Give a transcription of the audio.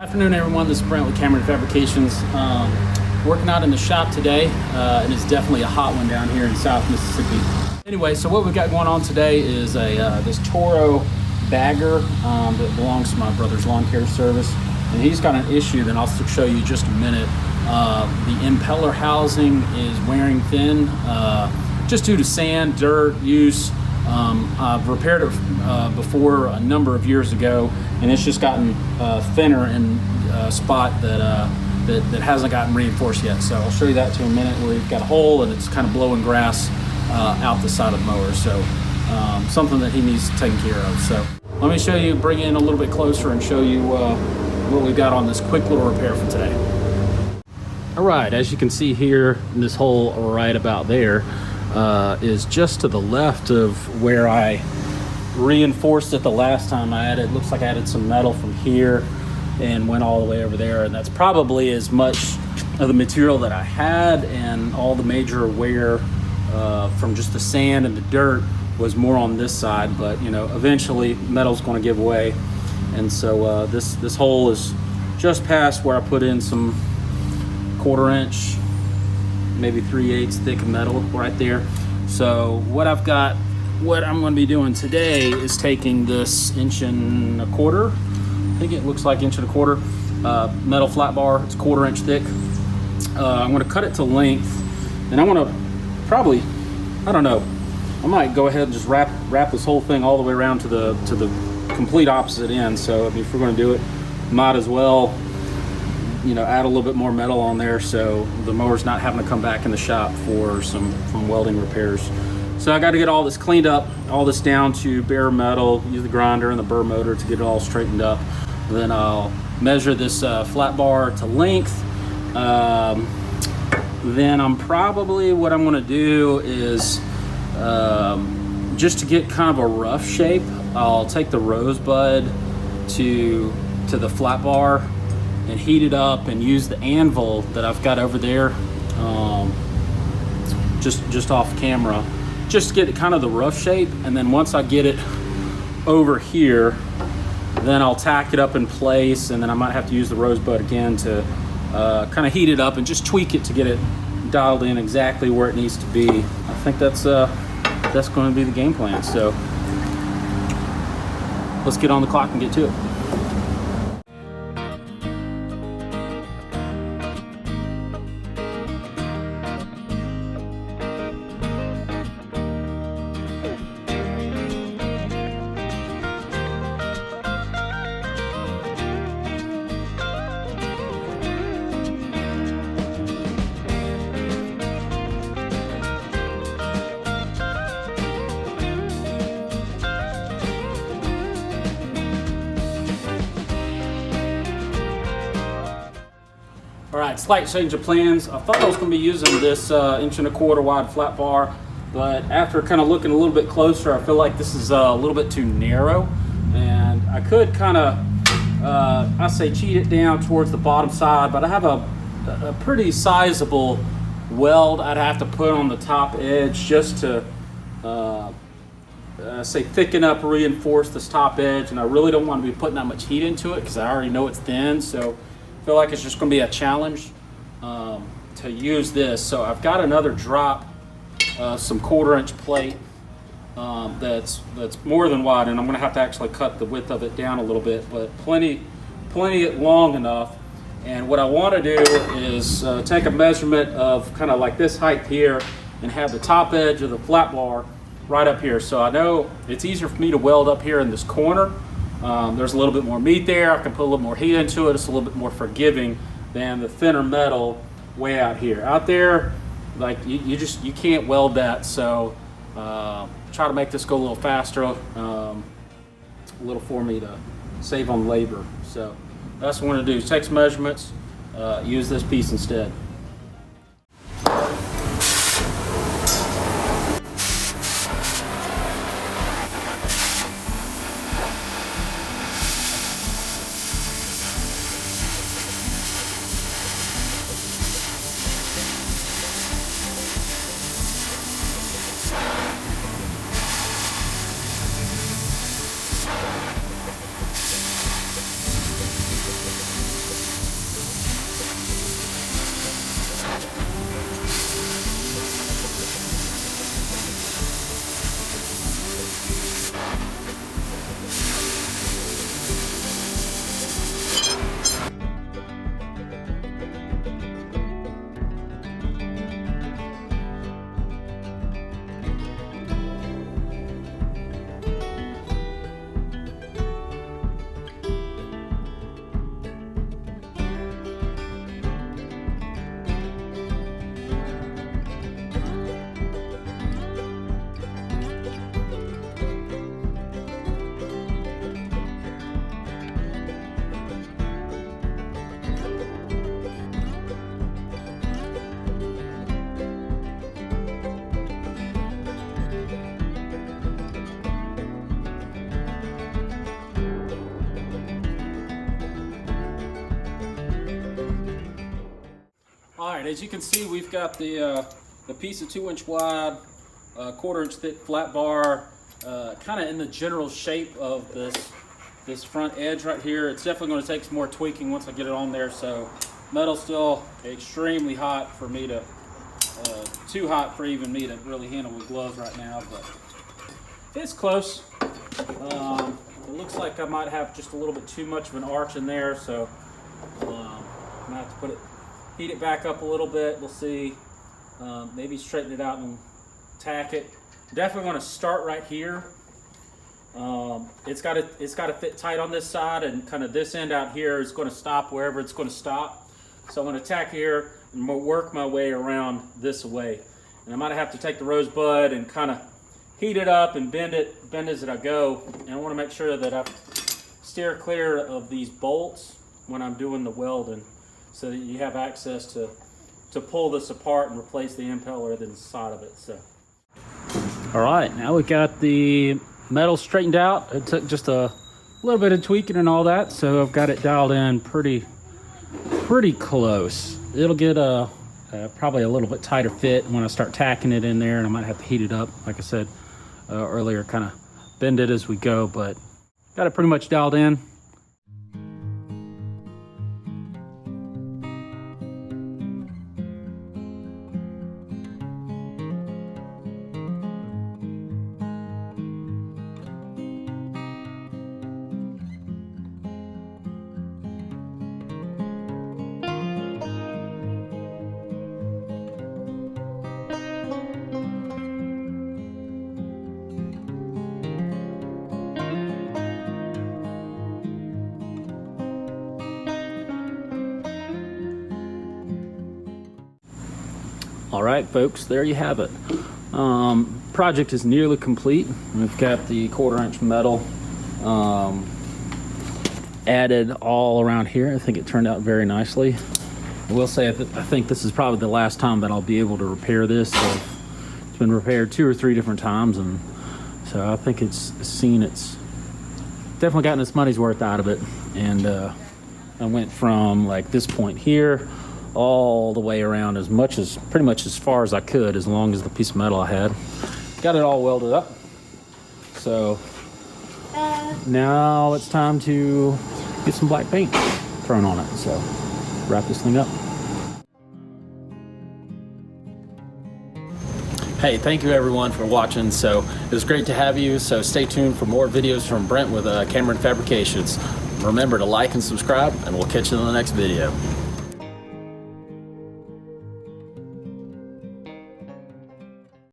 Afternoon, everyone. This is Brent with Cameron Fabrications. Working out in the shop today, and it's definitely a hot one down here in South Mississippi. Anyway, so what we've got going on today is this Toro bagger that belongs to my brother's lawn care service, and he's got an issue that I'll show you in just a minute. The impeller housing is wearing thin, just due to sand, dirt use. I've repaired it before a number of years ago, and it's just gotten thinner in a spot that hasn't gotten reinforced yet. So I'll show you that in a minute, where you've got a hole and it's kind of blowing grass out the side of the mower. So something that he needs taken care of. So let me show you, bring in a little bit closer and show you what we've got on this quick little repair for today. All right, as you can see here, this hole right about there is just to the left of where I reinforced it the last time. Looks like I added some metal from here and went all the way over there, and that's probably as much of the material that I had, and all the major wear from just the sand and the dirt was more on this side. But you know, eventually metal's going to give way, and so this hole is just past where I put in some 1/4 inch, maybe 3/8 thick metal right there. So what I'm going to be doing today is taking this 1 1/4 inch, I think it looks like 1 1/4 inch metal flat bar. It's 1/4 inch thick. I'm going to cut it to length, and I want to probably, I don't know, I might go ahead and just wrap this whole thing all the way around to the complete opposite end. So I mean, if we're going to do it, might as well, you know, add a little bit more metal on there so the mower's not having to come back in the shop for some welding repairs. So I got to get all this cleaned up, all this down to bare metal, use the grinder and the burr motor to get it all straightened up. Then I'll measure this flat bar to length. Then what I'm going to do is, just to get kind of a rough shape, I'll take the rosebud to the flat bar and heat it up and use the anvil that I've got over there, just off camera, just to get kind of the rough shape. And then once I get it over here, then I'll tack it up in place, and then I might have to use the rosebud again to kind of heat it up and just tweak it to get it dialed in exactly where it needs to be. I think that's going to be the game plan. So let's get on the clock and get to it. All right, slight change of plans. I thought I was going to be using this 1 1/4 inch wide flat bar, but after kind of looking a little bit closer, I feel like this is a little bit too narrow, and I could kind of, I say, cheat it down towards the bottom side, but I have a pretty sizable weld I'd have to put on the top edge just to, say, thicken up, reinforce this top edge, and I really don't want to be putting that much heat into it because I already know it's thin. So I feel like it's just going to be a challenge to use this. So I've got another drop, some 1/4 inch plate that's more than wide, and I'm going to have to actually cut the width of it down a little bit, but plenty long enough. And what I want to do is take a measurement of kind of like this height here and have the top edge of the flat bar right up here. So I know it's easier for me to weld up here in this corner. There's a little bit more meat there. I can put a little more heat into it. It's a little bit more forgiving than the thinner metal way out here. Out there, like you can't weld that. So try to make this go a little faster, a little for me to save on labor. So that's what I'm going to do. Take some measurements, use this piece instead. right, as you can see, we've got the piece of 2-inch wide, 1/4-inch thick flat bar, kind of in the general shape of this front edge right here. It's definitely going to take some more tweaking once I get it on there. So metal's still extremely hot for me to, too hot for even me to really handle with gloves right now, but it's close. It looks like I might have just a little bit too much of an arch in there, so I'm gonna have to heat it back up a little bit. We'll see. Maybe straighten it out and tack it. Definitely going to start right here. It's got to fit tight on this side, and kind of this end out here is going to stop wherever it's going to stop. So I'm going to tack here and work my way around this way. And I might have to take the rosebud and kind of heat it up and bend as I go. And I want to make sure that I steer clear of these bolts when I'm doing the welding, so that you have access to pull this apart and replace the impeller inside of it. So, all right, now we got the metal straightened out. It took just a little bit of tweaking and all that, so I've got it dialed in pretty close. It'll get probably a little bit tighter fit when I start tacking it in there, and I might have to heat it up, like I said earlier, kind of bend it as we go, but got it pretty much dialed in. All right, folks, there you have it. Project is nearly complete. We've got the 1/4-inch metal added all around here. I think it turned out very nicely. I will say I think this is probably the last time that I'll be able to repair this. So it's been repaired 2 or 3 different times, and so I think it's definitely gotten its money's worth out of it. And I went from like this point here all the way around pretty much as far as I could, as long as the piece of metal I had. Got it all welded up. So now it's time to get some black paint thrown on it. So wrap this thing up. Hey, thank you everyone for watching. So it was great to have you. So stay tuned for more videos from Brent with Cameron Fabrications. Remember to like and subscribe, and we'll catch you in the next video.